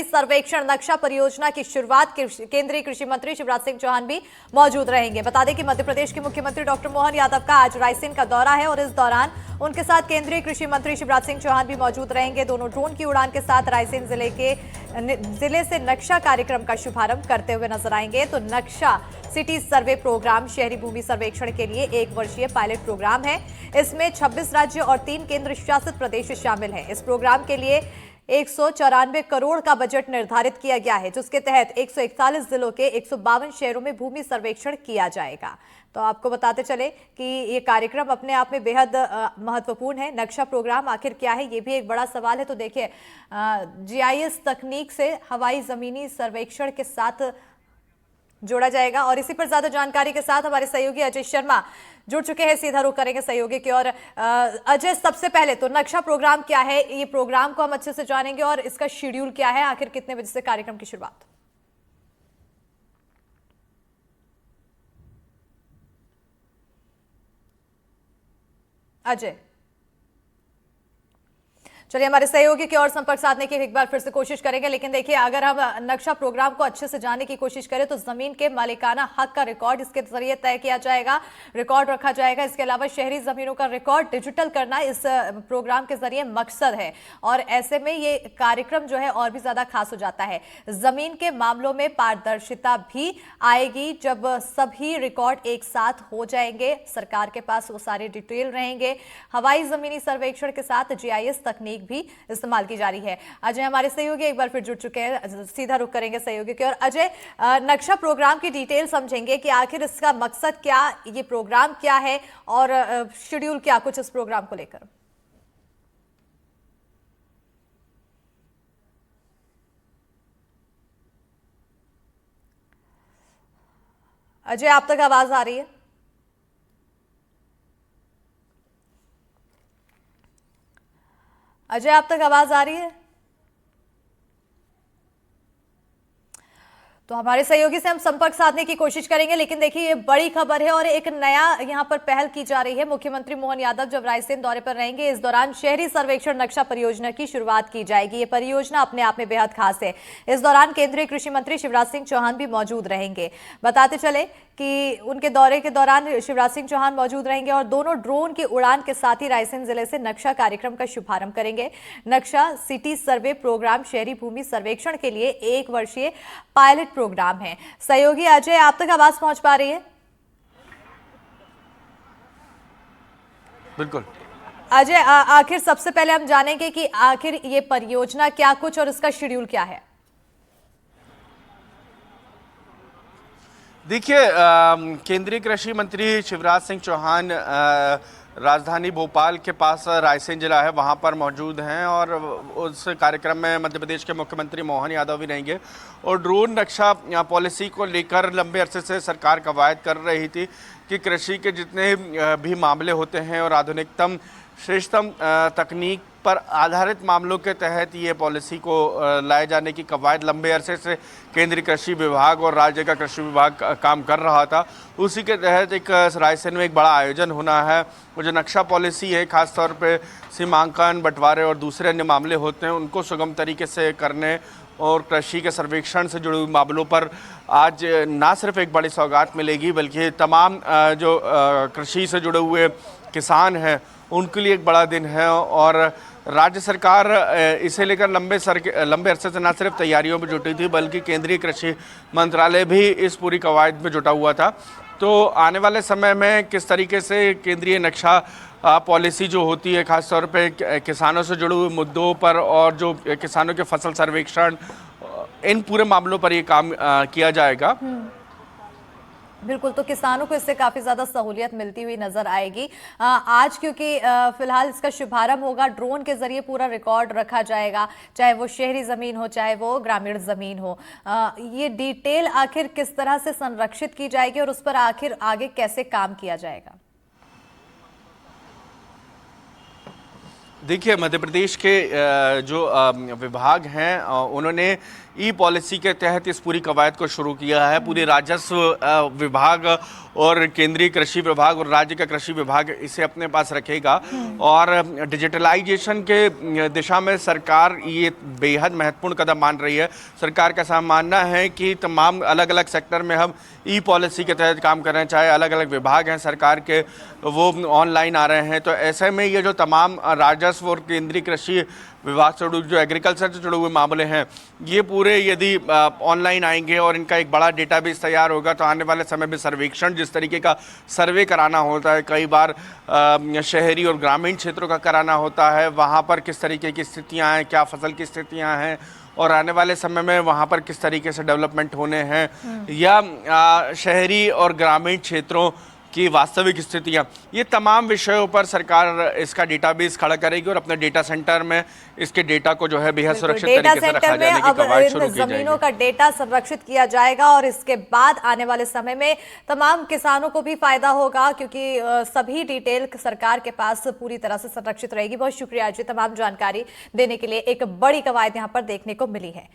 सर्वेक्षण नक्शा परियोजना की शुरुआत केंद्रीय कृषि मंत्री शिवराज सिंह चौहान भी मौजूद रहेंगे। बता दें कि मध्य प्रदेश के मुख्यमंत्री डॉक्टर मोहन यादव का आज रायसेन का दौरा है और इस दौरान उनके साथ केंद्रीय कृषि मंत्री शिवराज सिंह चौहान भी मौजूद रहेंगे। दोनों ड्रोन की उड़ान के साथ रायसेन जिले से नक्शा कार्यक्रम का शुभारंभ करते हुए नजर आएंगे। तो नक्शा सिटी सर्वे प्रोग्राम शहरी भूमि सर्वेक्षण के लिए 1 वर्षीय पायलट प्रोग्राम है। इसमें 26 राज्य और 3 केंद्र शासित प्रदेश शामिल हैं। इस प्रोग्राम के लिए 194 करोड़ का बजट निर्धारित किया गया है, जिसके तहत 141 जिलों के 152 शहरों में भूमि सर्वेक्षण किया जाएगा। तो आपको बताते चले कि ये कार्यक्रम अपने आप में बेहद महत्वपूर्ण है। नक्शा प्रोग्राम आखिर क्या है, ये भी एक बड़ा सवाल है। तो देखिए, जीआईएस तकनीक से हवाई जमीनी सर्वेक्षण के साथ जोड़ा जाएगा और इसी पर ज्यादा जानकारी के साथ हमारे सहयोगी अजय शर्मा जुड़ चुके हैं। सीधा रुख करेंगे सहयोगी की ओर। अजय, सबसे पहले तो नक्शा प्रोग्राम क्या है, ये प्रोग्राम को हम अच्छे से जानेंगे और इसका शेड्यूल क्या है, आखिर कितने बजे से कार्यक्रम की शुरुआत? अजय, चलिए हमारे सहयोगी की ओर संपर्क साधने की एक बार फिर से कोशिश करेंगे। लेकिन देखिए, अगर हम नक्शा प्रोग्राम को अच्छे से जानने की कोशिश करें तो जमीन के मालिकाना हक का रिकॉर्ड इसके जरिए तय किया जाएगा, रिकॉर्ड रखा जाएगा। इसके अलावा शहरी जमीनों का रिकॉर्ड डिजिटल करना इस प्रोग्राम के जरिए मकसद है और ऐसे में ये कार्यक्रम जो है और भी ज्यादा खास हो जाता है। जमीन के मामलों में पारदर्शिता भी आएगी जब सभी रिकॉर्ड एक साथ हो जाएंगे, सरकार के पास वो सारे डिटेल रहेंगे। हवाई जमीनी सर्वेक्षण के साथ जीआईएस तकनीक भी इस्तेमाल की जा रही है। अजय हमारे सहयोगी एक बार फिर जुड़ चुके हैं, सीधा रुख करेंगे सहयोगी की ओर। अजय, नक्शा प्रोग्राम की डिटेल समझेंगे कि आखिर इसका मकसद क्या, ये प्रोग्राम क्या है और शेड्यूल क्या कुछ इस प्रोग्राम को लेकर? अजय, आप तक आवाज आ रही है? अजय, आप तक आवाज आ रही है? तो हमारे सहयोगी से हम संपर्क साधने की कोशिश करेंगे। लेकिन देखिए, ये बड़ी खबर है और एक नया यहां पर पहल की जा रही है। मुख्यमंत्री मोहन यादव जब रायसेन दौरे पर रहेंगे, इस दौरान शहरी सर्वेक्षण नक्शा परियोजना की शुरुआत की जाएगी। ये परियोजना अपने आप में बेहद खास है। इस दौरान केंद्रीय कृषि मंत्री शिवराज सिंह चौहान भी मौजूद रहेंगे। बताते चले कि उनके दौरे के दौरान शिवराज सिंह चौहान मौजूद रहेंगे और दोनों ड्रोन की उड़ान के साथ ही रायसेन जिले से नक्शा कार्यक्रम का शुभारंभ करेंगे। नक्शा सिटी सर्वे प्रोग्राम शहरी भूमि सर्वेक्षण के लिए 1 वर्षीय पायलट प्रोग्राम है। सहयोगी अजय, आप तक आवाज पहुंच पा रही है? बिल्कुल अजय, आखिर सबसे पहले हम जानेंगे कि आखिर ये परियोजना क्या कुछ और इसका शेड्यूल क्या है? देखिए, केंद्रीय कृषि मंत्री शिवराज सिंह चौहान राजधानी भोपाल के पास रायसेन जिला है, वहाँ पर मौजूद हैं और उस कार्यक्रम में मध्य प्रदेश के मुख्यमंत्री मोहन यादव भी रहेंगे। और ड्रोन नक्शा पॉलिसी को लेकर लंबे अरसे से सरकार कवायद कर रही थी कि कृषि के जितने भी मामले होते हैं और आधुनिकतम श्रेष्ठतम तकनीक पर आधारित मामलों के तहत ये पॉलिसी को लाए जाने की कवायद लंबे अरसे से केंद्रीय कृषि विभाग और राज्य का कृषि विभाग काम कर रहा था। उसी के तहत एक रायसेन में एक बड़ा आयोजन होना है। वो जो नक्शा पॉलिसी है, खासतौर पे सीमांकन, बंटवारे और दूसरे अन्य मामले होते हैं, उनको सुगम तरीके से करने और कृषि के सर्वेक्षण से जुड़े हुए मामलों पर आज ना सिर्फ एक बड़ी सौगात मिलेगी, बल्कि तमाम जो कृषि से जुड़े हुए किसान हैं उनके लिए एक बड़ा दिन है। और राज्य सरकार इसे लेकर लंबे अरसे से न सिर्फ तैयारियों में जुटी थी, बल्कि केंद्रीय कृषि मंत्रालय भी इस पूरी कवायद में जुटा हुआ था। तो आने वाले समय में किस तरीके से केंद्रीय नक्शा पॉलिसी जो होती है, खासतौर पे किसानों से जुड़े हुए मुद्दों पर और जो किसानों के फसल सर्वेक्षण, इन पूरे मामलों पर ये काम किया जाएगा। बिल्कुल, तो किसानों को इससे काफी ज्यादा सहूलियत मिलती हुई नजर आएगी। आज क्योंकि फिलहाल इसका शुभारंभ होगा, ड्रोन के जरिए पूरा रिकॉर्ड रखा जाएगा, चाहे वो शहरी जमीन हो चाहे वो ग्रामीण जमीन हो। ये डिटेल आखिर किस तरह से संरक्षित की जाएगी और उस पर आखिर आगे कैसे काम किया जाएगा? देखिए, मध्य प्रदेश के जो विभाग हैं उन्होंने ई पॉलिसी के तहत इस पूरी कवायद को शुरू किया है। पूरे राजस्व विभाग और केंद्रीय कृषि विभाग और राज्य का कृषि विभाग इसे अपने पास रखेगा। और डिजिटलाइजेशन के दिशा में सरकार ये बेहद महत्वपूर्ण कदम मान रही है। सरकार का ऐसा मानना है कि तमाम अलग अलग सेक्टर में हम ई पॉलिसी के तहत काम कर रहे हैं, चाहे अलग अलग विभाग हैं सरकार के वो ऑनलाइन आ रहे हैं। तो ऐसे में ये जो तमाम राजस्व और केंद्रीय कृषि विभाग से जुड़े जो एग्रीकल्चर से जुड़े हुए मामले हैं, ये पूरे यदि ऑनलाइन आएंगे और इनका एक बड़ा डेटाबेस तैयार होगा तो आने वाले समय में सर्वेक्षण, जिस तरीके का सर्वे कराना होता है कई बार शहरी और ग्रामीण क्षेत्रों का कराना होता है, वहाँ पर किस तरीके की स्थितियाँ हैं, क्या फसल की स्थितियाँ हैं और आने वाले समय में वहाँ पर किस तरीके से डेवलपमेंट होने हैं, या शहरी और ग्रामीण क्षेत्रों की वास्तविक स्थितियाँ, ये तमाम विषयों पर सरकार इसका डेटाबेस खड़ा करेगी और अपने डेटा सेंटर में इसके डेटा को जो है बेहद सुरक्षित तरीके से रखा जाने की कवायद शुरू की जाएगी। जमीनों का डेटा संरक्षित किया जाएगा और इसके बाद आने वाले समय में तमाम किसानों को भी फायदा होगा, क्योंकि सभी डिटेल सरकार के पास पूरी तरह से संरक्षित रहेगी। बहुत शुक्रिया जी तमाम जानकारी देने के लिए। एक बड़ी कवायद यहाँ पर देखने को मिली है।